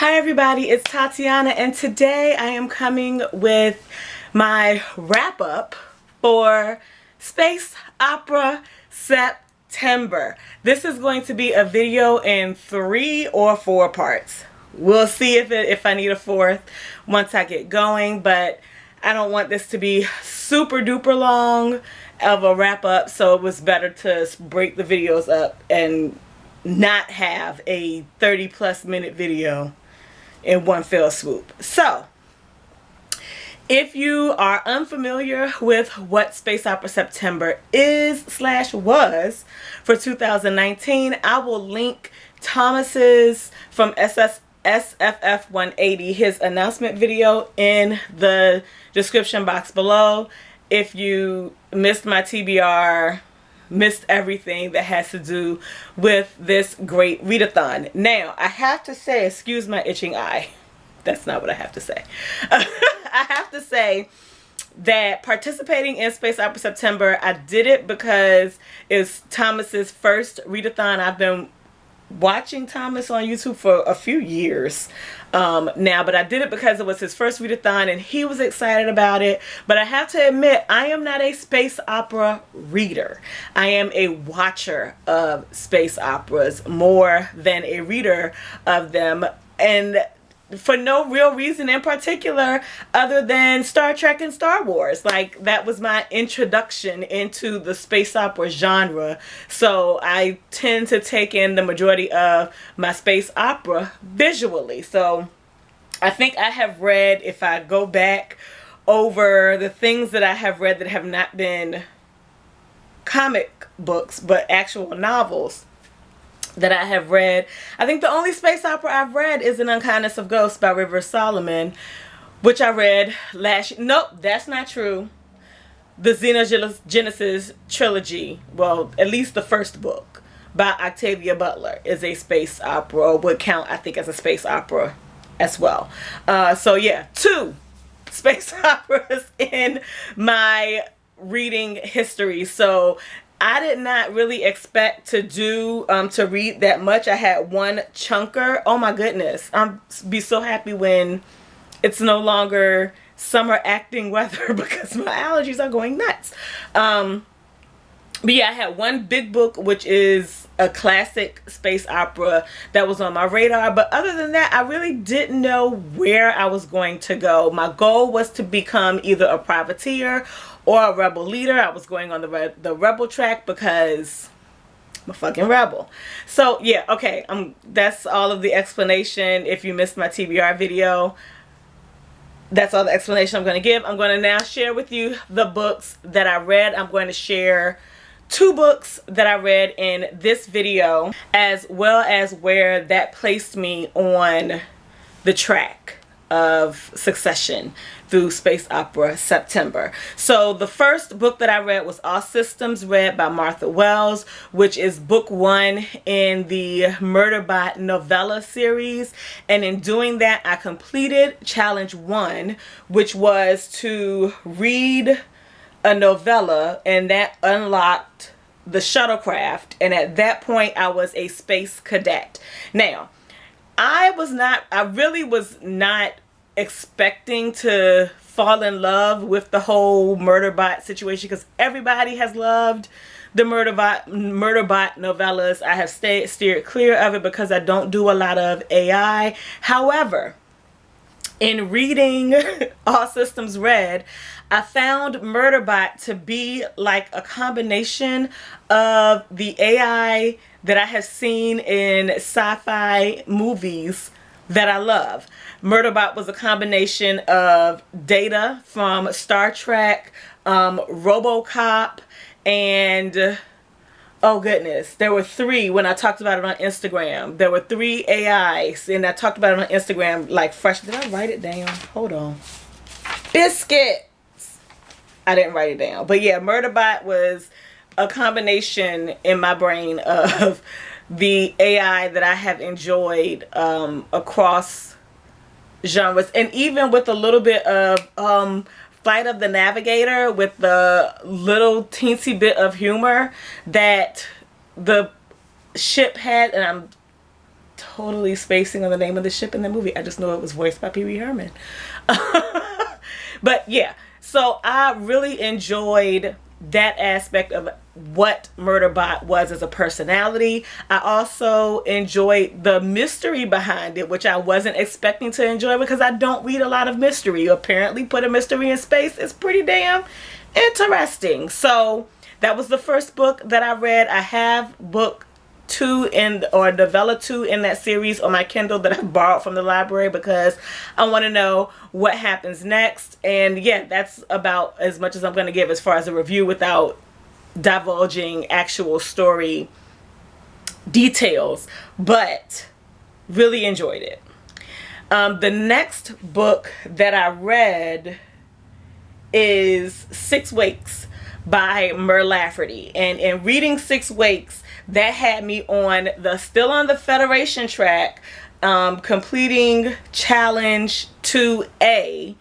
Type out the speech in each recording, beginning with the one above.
Hi everybody, it's Tatiana and today I am coming with my wrap up for Space Opera September. This is going to be a video in 3 or 4 parts. We'll see if I need a fourth once I get going, but I don't want this to be super duper long of a wrap up, so it was better to break the videos up and not have a 30+ minute video in one fell swoop. So, if you are unfamiliar with what Space Opera September is/was for 2019, I will link Thomas's from SFF 180, his announcement video, in the description box below. If you missed my TBR, missed everything that has to do with this great readathon. Now, I have to say, excuse my itching eye. That's not what I have to say. I have to say that participating in Space Opera September, I did it because it's Thomas's first readathon. I've been watching Thomas on YouTube for a few years now, but I did it because it was his first readathon and he was excited about it. But I have to admit, I am not a space opera reader. I am a watcher of space operas more than a reader of them, and for no real reason in particular other than Star Trek and Star Wars. Like, that was my introduction into the space opera genre, so I tend to take in the majority of my space opera visually. So I think I have read, if I go back over the things that I have read that have not been comic books but actual novels that I have read, I think the only space opera I've read is An Unkindness of Ghosts by Rivers Solomon, which I read last year. Nope, that's not true. The Xenogenesis trilogy, well, at least the first book by Octavia Butler, is a space opera, or would count, I think, as a space opera as well. So yeah, 2 space operas in my reading history. So I did not really expect to to read that much. I had one chunker. Oh my goodness. I'll be so happy when it's no longer summer acting weather because my allergies are going nuts. But yeah, I had one big book, which is a classic space opera, that was on my radar. But other than that, I really didn't know where I was going to go. My goal was to become either a privateer or a rebel leader. I was going on the rebel track because I'm a fucking rebel. So yeah, okay, that's all of the explanation. If you missed my TBR video, that's all the explanation I'm going to give. I'm going to now share with you the books that I read. I'm going to share 2 books that I read in this video, as well as where that placed me on the track of succession through Space Opera September. So the first book that I read was All Systems Red by Martha Wells, which is book 1 in the Murderbot novella series. And in doing that, I completed challenge 1, which was to read a novella, and that unlocked the shuttlecraft, and at that point I was a space cadet. Now, I really was not expecting to fall in love with the whole Murderbot situation, because everybody has loved the Murderbot novellas. I have steered clear of it because I don't do a lot of AI. However, in reading All Systems Red, I found Murderbot to be like a combination of the AI that I have seen in sci-fi movies that I love. Murderbot was a combination of Data from Star Trek, RoboCop, and oh goodness, there were 3 when I talked about it on Instagram. There were 3 AIs, and I talked about it on Instagram like fresh. Did I write it down? Hold on. Biscuits. I didn't write it down. But yeah, Murderbot was a combination in my brain of the AI that I have enjoyed across genres, and even with a little bit of Flight of the Navigator, with the little teensy bit of humor that the ship had. And I'm totally spacing on the name of the ship in the movie. I just know it was voiced by Pee Wee Herman. But yeah, so I really enjoyed that aspect of what Murderbot was as a personality. I also enjoyed the mystery behind it, which I wasn't expecting to enjoy because I don't read a lot of mystery. Apparently, put a mystery in space is pretty damn interesting. So that was the first book that I read. I have book 2 or novella 2 in that series on my Kindle that I borrowed from the library because I want to know what happens next. And yeah, that's about as much as I'm going to give as far as a review without divulging actual story details, but really enjoyed it. The next book that I read is 6 Wakes by Mur Lafferty, and in reading 6 Wakes, that had me on still on the Federation track, completing challenge 2A,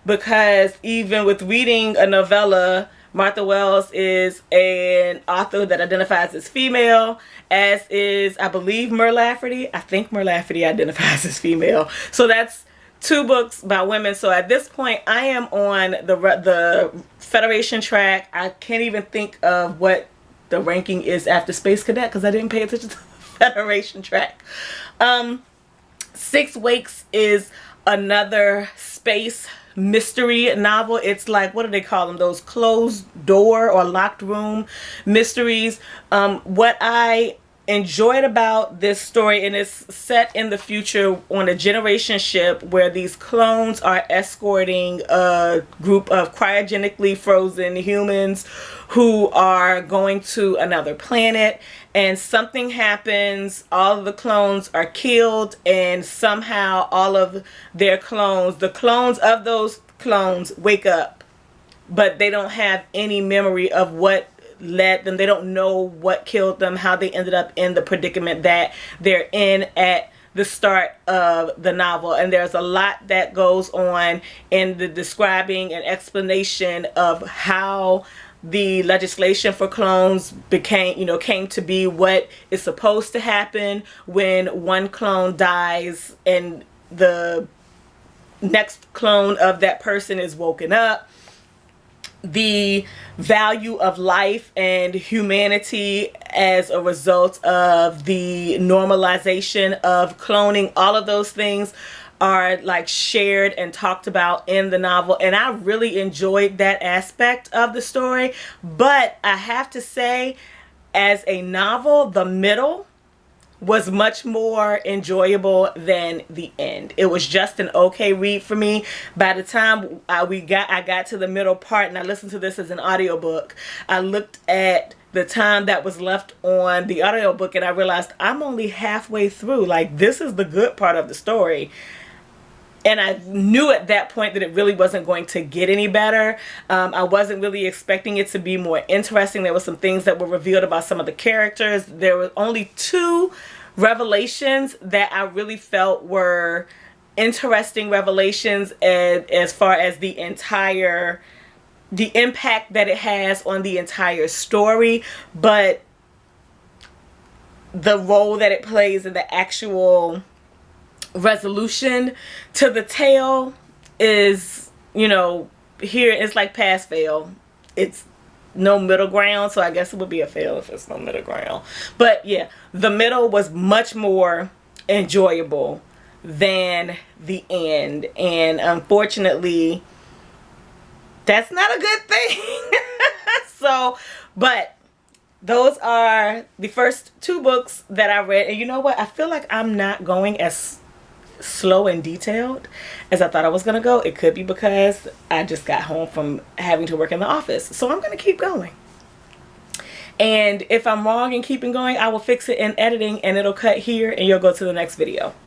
because even with reading a novella, Martha Wells is an author that identifies as female, as is, I believe, Mur Lafferty. I think Mur Lafferty identifies as female. So that's 2 books by women. So at this point, I am on the Federation track. I can't even think of what the ranking is after Space Cadet because I didn't pay attention to the Federation track. 6 Wakes is another space mystery novel. It's like, what do they call them? Those closed door or locked room mysteries. What I enjoyed about this story, and it's set in the future on a generation ship where these clones are escorting a group of cryogenically frozen humans who are going to another planet, and something happens, all of the clones are killed, and somehow all of their clones, the clones of those clones, wake up, but they don't have any memory of what led them. They don't know what killed them, how they ended up in the predicament that they're in at the start of the novel. And there's a lot that goes on in the describing and explanation of how the legislation for clones came to be, what is supposed to happen when one clone dies and the next clone of that person is woken up, the value of life and humanity as a result of the normalization of cloning. All of those things are like shared and talked about in the novel, and I really enjoyed that aspect of the story. But I have to say, as a novel, the middle was much more enjoyable than the end. It was just an okay read for me. By the time I got to the middle part and I listened to this as an audiobook, I looked at the time that was left on the audiobook and I realized I'm only halfway through. Like, this is the good part of the story. And I knew at that point that it really wasn't going to get any better. I wasn't really expecting it to be more interesting. There were some things that were revealed about some of the characters. There were only 2 revelations that I really felt were interesting revelations as far as the impact that it has on the entire story. But the role that it plays in the actual resolution to the tale is, here it's like pass fail. It's no middle ground, so I guess it would be a fail if it's no middle ground. But yeah, the middle was much more enjoyable than the end, and unfortunately that's not a good thing. So, but those are the first 2 books that I read, and you know what, I feel like I'm not going as slow and detailed as I thought I was gonna go. It could be because I just got home from having to work in the office, so I'm gonna keep going. And if I'm wrong in keeping going, I will fix it in editing and it'll cut here and you'll go to the next video.